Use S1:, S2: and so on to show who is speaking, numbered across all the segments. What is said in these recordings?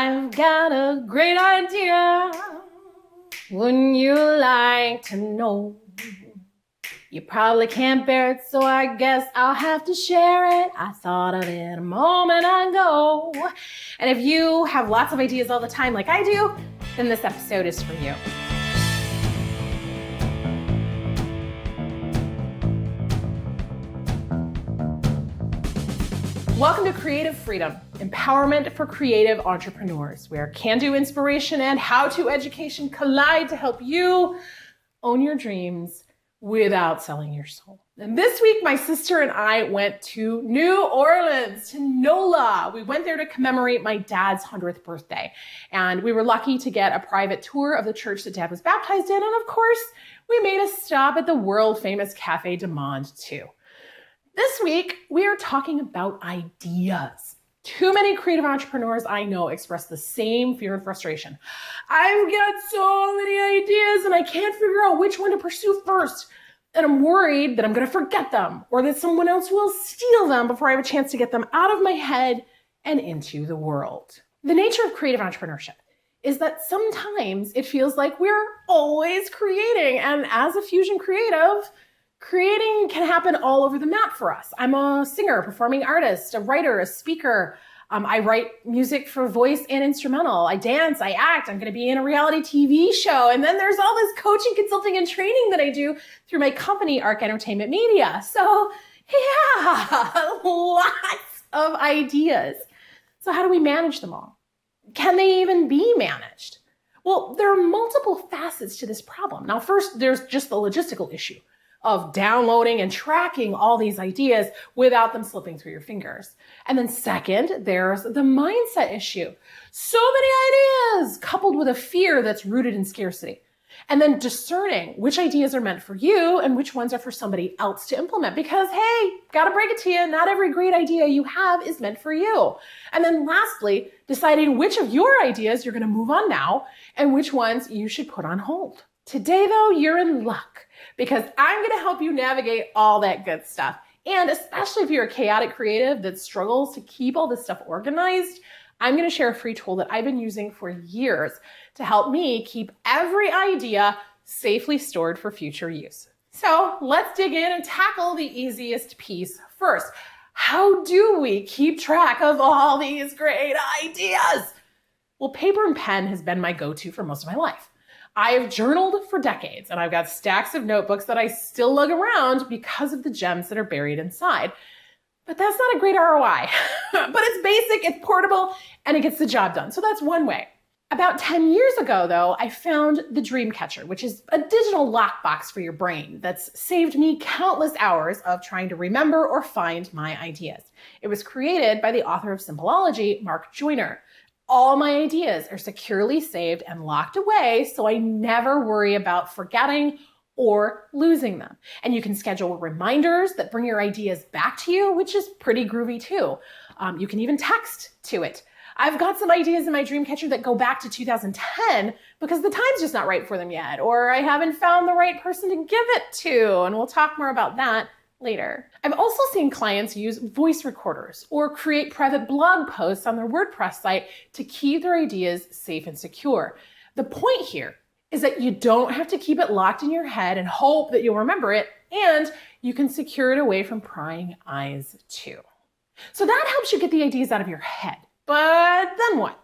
S1: I've got a great idea. Wouldn't you like to know? You probably can't bear it, so I guess I'll have to share it. I thought of it a moment ago. And if you have lots of ideas all the time like I do, then this episode is for you. Welcome to Creative Freedom, empowerment for creative entrepreneurs, where can-do inspiration and how-to education collide to help you own your dreams without selling your soul. And this week, my sister and I went to New Orleans, to NOLA. We went there to commemorate my dad's 100th birthday. And we were lucky to get a private tour of the church that Dad was baptized in. And of course, we made a stop at the world-famous Cafe du Monde too. This week, we are talking about ideas. Too many creative entrepreneurs I know express the same fear and frustration. I've got so many ideas and I can't figure out which one to pursue first. And I'm worried that I'm going to forget them or that someone else will steal them before I have a chance to get them out of my head and into the world. The nature of creative entrepreneurship is that sometimes it feels like we're always creating. And as a fusion creative, creating can happen all over the map for us. I'm a singer, performing artist, a writer, a speaker. I write music for voice and instrumental. I dance, I act. I'm going to be in a reality TV show. And then there's all this coaching, consulting, and training that I do through my company, Arc Entertainment Media. So yeah, lots of ideas. So how do we manage them all? Can they even be managed? Well, there are multiple facets to this problem. Now, first, there's just the logistical issue of downloading and tracking all these ideas without them slipping through your fingers. And then second, there's the mindset issue. So many ideas coupled with a fear that's rooted in scarcity. And then discerning which ideas are meant for you and which ones are for somebody else to implement. Because, hey, gotta break it to you, not every great idea you have is meant for you. And then lastly, deciding which of your ideas you're gonna move on now and which ones you should put on hold. Today, though, you're in luck because I'm going to help you navigate all that good stuff. And especially if you're a chaotic creative that struggles to keep all this stuff organized, I'm going to share a free tool that I've been using for years to help me keep every idea safely stored for future use. So let's dig in and tackle the easiest piece first. How do we keep track of all these great ideas? Well, paper and pen has been my go-to for most of my life. I've journaled for decades and I've got stacks of notebooks that I still lug around because of the gems that are buried inside. But that's not a great ROI. But it's basic, it's portable, and it gets the job done. So that's one way. About 10 years ago, though, I found the Dreamcatcher, which is a digital lockbox for your brain that's saved me countless hours of trying to remember or find my ideas. It was created by the author of Symbology, Mark Joyner. All my ideas are securely saved and locked away, so I never worry about forgetting or losing them. And you can schedule reminders that bring your ideas back to you, which is pretty groovy too. You can even text to it. I've got some ideas in my Dreamcatcher that go back to 2010 because the time's just not right for them yet, or I haven't found the right person to give it to, and we'll talk more about that later. I've also seen clients use voice recorders or create private blog posts on their WordPress site to keep their ideas safe and secure. The point here is that you don't have to keep it locked in your head and hope that you'll remember it, and you can secure it away from prying eyes too. So that helps you get the ideas out of your head. But then what?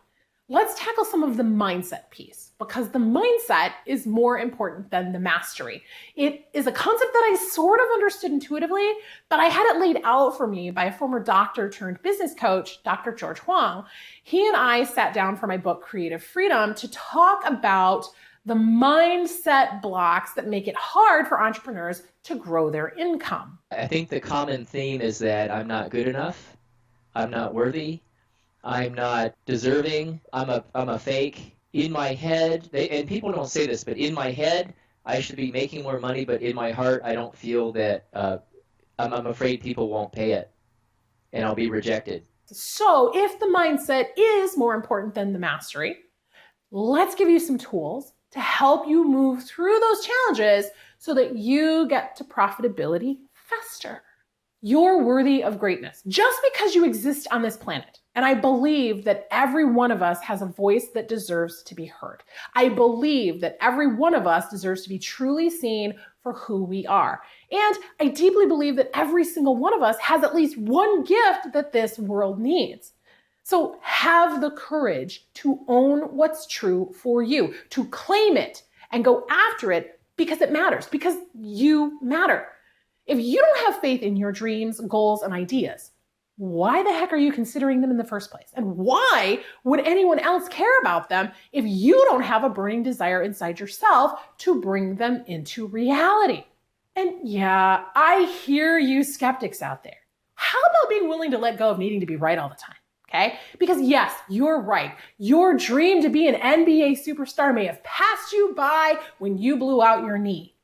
S1: Let's tackle some of the mindset piece because the mindset is more important than the mastery. It is a concept that I sort of understood intuitively, but I had it laid out for me by a former doctor turned business coach, Dr. George Huang. He and I sat down for my book, Creative Freedom, to talk about the mindset blocks that make it hard for entrepreneurs to grow their income.
S2: I think the common theme is that I'm not good enough, I'm not worthy, I'm not deserving, I'm a fake. In my head, and people don't say this, but in my head, I should be making more money, but in my heart, I don't feel that, I'm afraid people won't pay it, and I'll be rejected.
S1: So if the mindset is more important than the mastery, let's give you some tools to help you move through those challenges so that you get to profitability faster. You're worthy of greatness just because you exist on this planet. And I believe that every one of us has a voice that deserves to be heard. I believe that every one of us deserves to be truly seen for who we are. And I deeply believe that every single one of us has at least one gift that this world needs. So have the courage to own what's true for you, to claim it and go after it because it matters, because you matter. If you don't have faith in your dreams, goals, and ideas, why the heck are you considering them in the first place? And why would anyone else care about them if you don't have a burning desire inside yourself to bring them into reality? And yeah, I hear you skeptics out there. How about being willing to let go of needing to be right all the time? Okay? Because yes, you're right. Your dream to be an NBA superstar may have passed you by when you blew out your knee.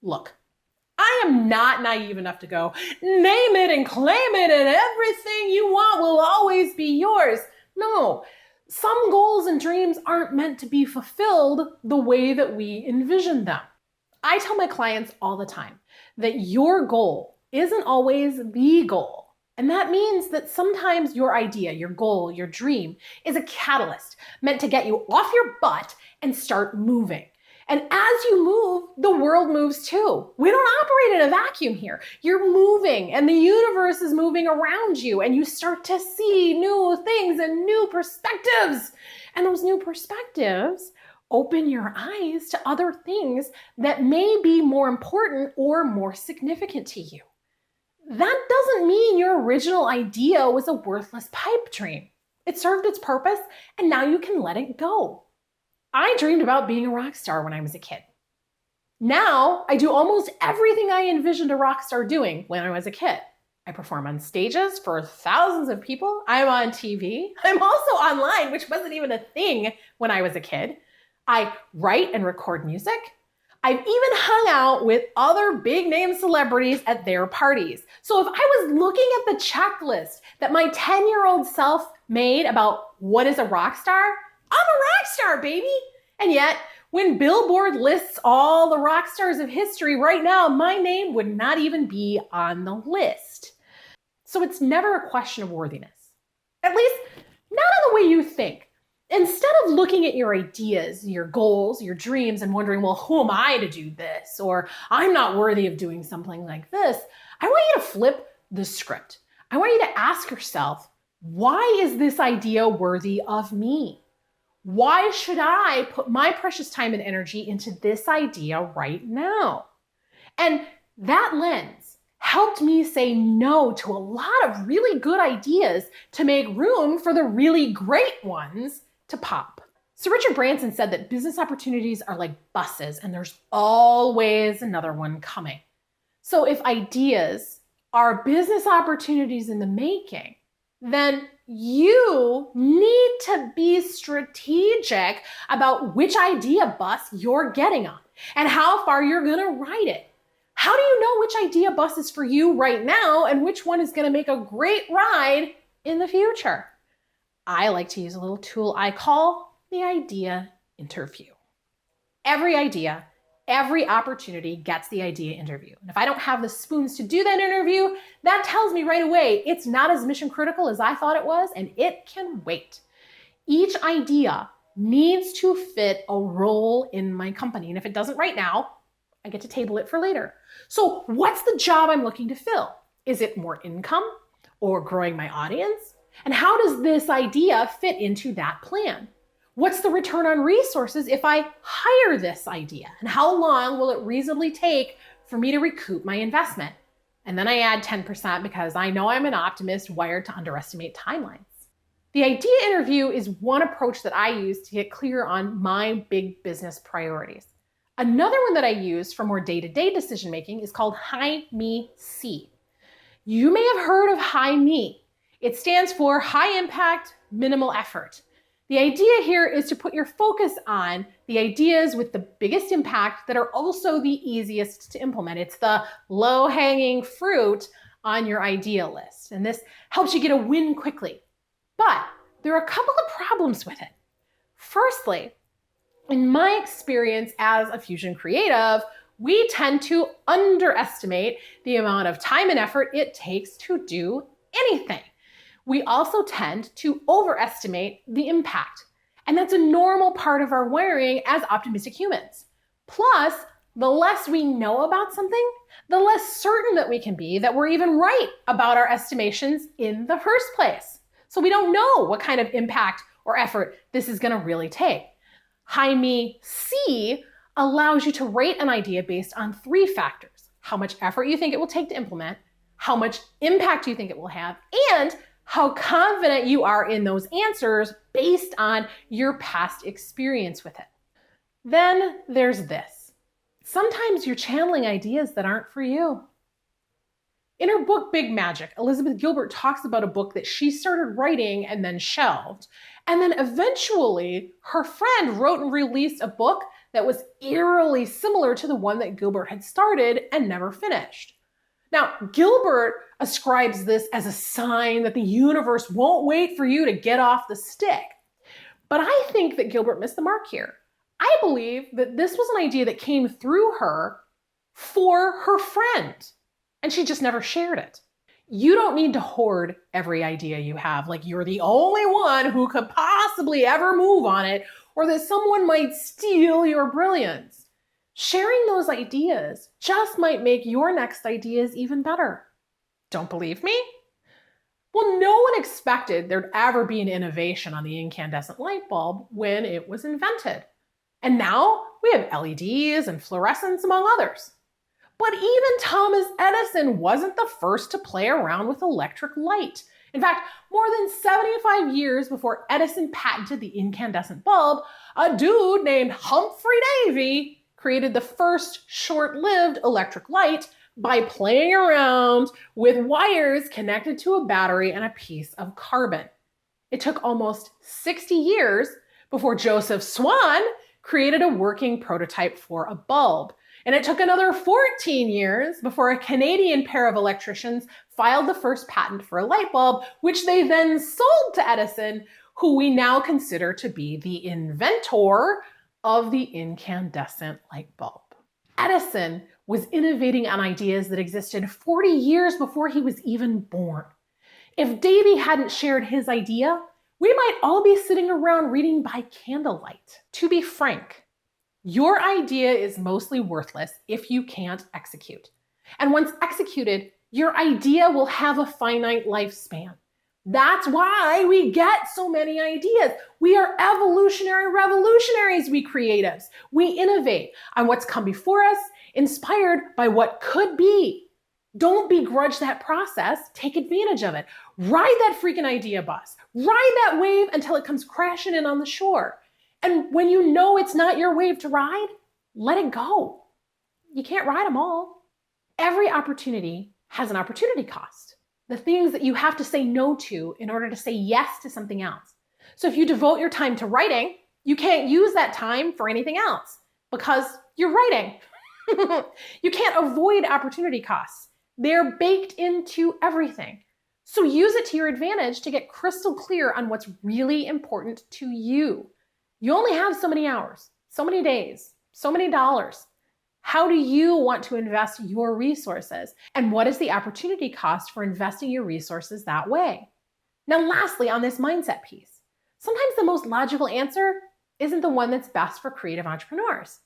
S1: Look, I am not naive enough to go, name it and claim it and everything you want will always be yours. No, some goals and dreams aren't meant to be fulfilled the way that we envision them. I tell my clients all the time that your goal isn't always the goal. And that means that sometimes your idea, your goal, your dream is a catalyst meant to get you off your butt and start moving. And as you move, the world moves too. We don't operate in a vacuum here. You're moving and the universe is moving around you and you start to see new things and new perspectives. And those new perspectives open your eyes to other things that may be more important or more significant to you. That doesn't mean your original idea was a worthless pipe dream. It served its purpose and now you can let it go. I dreamed about being a rock star when I was a kid. Now I do almost everything I envisioned a rock star doing when I was a kid. I perform on stages for thousands of people. I'm on TV. I'm also online, which wasn't even a thing when I was a kid. I write and record music. I've even hung out with other big name celebrities at their parties. So if I was looking at the checklist that my 10-year-old self made about what is a rock star, I'm a rock star, baby. And yet, when Billboard lists all the rock stars of history right now, my name would not even be on the list. So it's never a question of worthiness. At least, not in the way you think. Instead of looking at your ideas, your goals, your dreams, and wondering, well, who am I to do this? Or I'm not worthy of doing something like this. I want you to flip the script. I want you to ask yourself, why is this idea worthy of me? Why should I put my precious time and energy into this idea right now? And that lens helped me say no to a lot of really good ideas to make room for the really great ones to pop. So Richard Branson said that business opportunities are like buses and there's always another one coming. So if ideas are business opportunities in the making, then you need to be strategic about which idea bus you're getting on and how far you're going to ride it. How do you know which idea bus is for you right now and which one is going to make a great ride in the future? I like to use a little tool I call the idea interview. Every idea, every opportunity gets the idea interview. And if I don't have the spoons to do that interview, that tells me right away it's not as mission critical as I thought it was, and it can wait. Each idea needs to fit a role in my company. And if it doesn't right now, I get to table it for later. So what's the job I'm looking to fill? Is it more income or growing my audience? And how does this idea fit into that plan? What's the return on resources if I hire this idea? And how long will it reasonably take for me to recoup my investment? And then I add 10% because I know I'm an optimist wired to underestimate timelines. The idea interview is one approach that I use to get clear on my big business priorities. Another one that I use for more day-to-day decision-making is called HighMe. You may have heard of HighMe. It stands for high impact, minimal effort. The idea here is to put your focus on the ideas with the biggest impact that are also the easiest to implement. It's the low-hanging fruit on your idea list. And this helps you get a win quickly. But there are a couple of problems with it. Firstly, in my experience as a fusion creative, we tend to underestimate the amount of time and effort it takes to do anything. We also tend to overestimate the impact. And that's a normal part of our wiring as optimistic humans. Plus, the less we know about something, the less certain that we can be that we're even right about our estimations in the first place. So we don't know what kind of impact or effort this is going to really take. HighMe C allows you to rate an idea based on 3 factors: how much effort you think it will take to implement, how much impact you think it will have, and how confident you are in those answers based on your past experience with it. Then there's this. Sometimes you're channeling ideas that aren't for you. In her book, Big Magic, Elizabeth Gilbert talks about a book that she started writing and then shelved. And then eventually, her friend wrote and released a book that was eerily similar to the one that Gilbert had started and never finished. Now, Gilbert ascribes this as a sign that the universe won't wait for you to get off the stick. But I think that Gilbert missed the mark here. I believe that this was an idea that came through her for her friend, and she just never shared it. You don't need to hoard every idea you have, like you're the only one who could possibly ever move on it, or that someone might steal your brilliance. Sharing those ideas just might make your next ideas even better. Don't believe me? Well, no one expected there'd ever be an innovation on the incandescent light bulb when it was invented. And now we have LEDs and fluorescents, among others. But even Thomas Edison wasn't the first to play around with electric light. In fact, more than 75 years before Edison patented the incandescent bulb, a dude named Humphrey Davy created the first short-lived electric light by playing around with wires connected to a battery and a piece of carbon. It took almost 60 years before Joseph Swan created a working prototype for a bulb. And it took another 14 years before a Canadian pair of electricians filed the first patent for a light bulb, which they then sold to Edison, who we now consider to be the inventor of the incandescent light bulb. Edison was innovating on ideas that existed 40 years before he was even born. If Davy hadn't shared his idea, we might all be sitting around reading by candlelight. To be frank, your idea is mostly worthless if you can't execute. And once executed, your idea will have a finite lifespan. That's why we get so many ideas. We are evolutionary revolutionaries, we creatives. We innovate on what's come before us, inspired by what could be. Don't begrudge that process. Take advantage of it. Ride that freaking idea bus. Ride that wave until it comes crashing in on the shore. And when you know it's not your wave to ride, let it go. You can't ride them all. Every opportunity has an opportunity cost. The things that you have to say no to in order to say yes to something else. So if you devote your time to writing, you can't use that time for anything else because you're writing. You can't avoid opportunity costs. They're baked into everything. So use it to your advantage to get crystal clear on what's really important to you. You only have so many hours, so many days, so many dollars. How do you want to invest your resources? And what is the opportunity cost for investing your resources that way? Now, lastly, on this mindset piece, sometimes the most logical answer isn't the one that's best for creative entrepreneurs.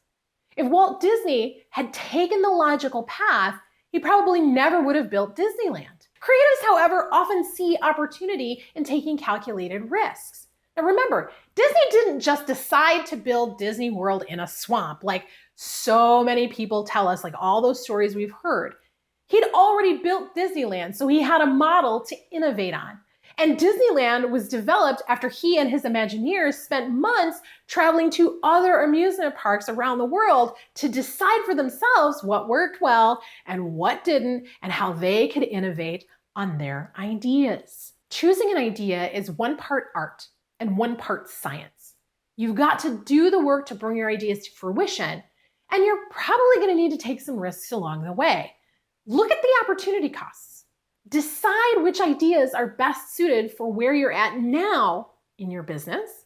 S1: If Walt Disney had taken the logical path, he probably never would have built Disneyland. Creatives, however, often see opportunity in taking calculated risks. Now remember, Disney didn't just decide to build Disney World in a swamp like so many people tell us, like all those stories we've heard. He'd already built Disneyland, so he had a model to innovate on. And Disneyland was developed after he and his Imagineers spent months traveling to other amusement parks around the world to decide for themselves what worked well and what didn't, and how they could innovate on their ideas. Choosing an idea is one part art and one part science. You've got to do the work to bring your ideas to fruition, and you're probably going to need to take some risks along the way. Look at the opportunity costs. Decide which ideas are best suited for where you're at now in your business,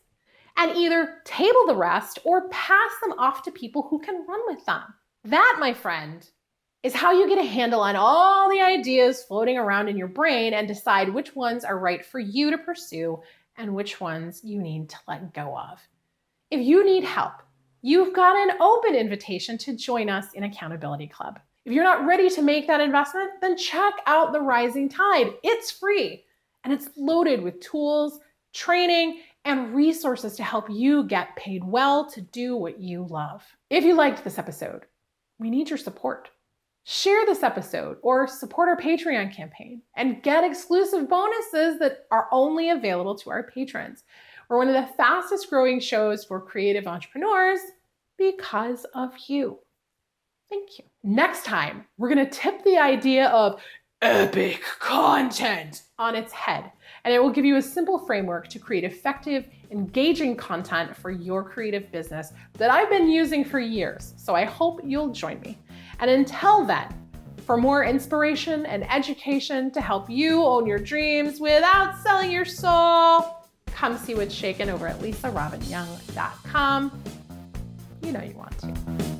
S1: and either table the rest or pass them off to people who can run with them. That, my friend, is how you get a handle on all the ideas floating around in your brain and decide which ones are right for you to pursue and which ones you need to let go of. If you need help, you've got an open invitation to join us in Accountability Club. If you're not ready to make that investment, then check out the Rising Tide. It's free and it's loaded with tools, training, and resources to help you get paid well to do what you love. If you liked this episode, we need your support. Share this episode or support our Patreon campaign and get exclusive bonuses that are only available to our patrons. We're one of the fastest growing shows for creative entrepreneurs because of you. Thank you. Next time, we're going to tip the idea of epic content on its head, and it will give you a simple framework to create effective, engaging content for your creative business that I've been using for years. So I hope you'll join me. And until then, for more inspiration and education to help you own your dreams without selling your soul, come see what's shaken over at lisarobinyoung.com. You know you want to.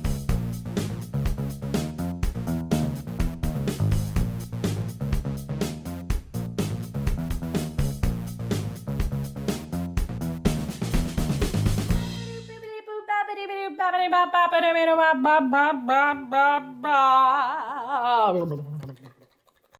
S1: Ba ba ba ba ba ba ba ba ba ba ba ba.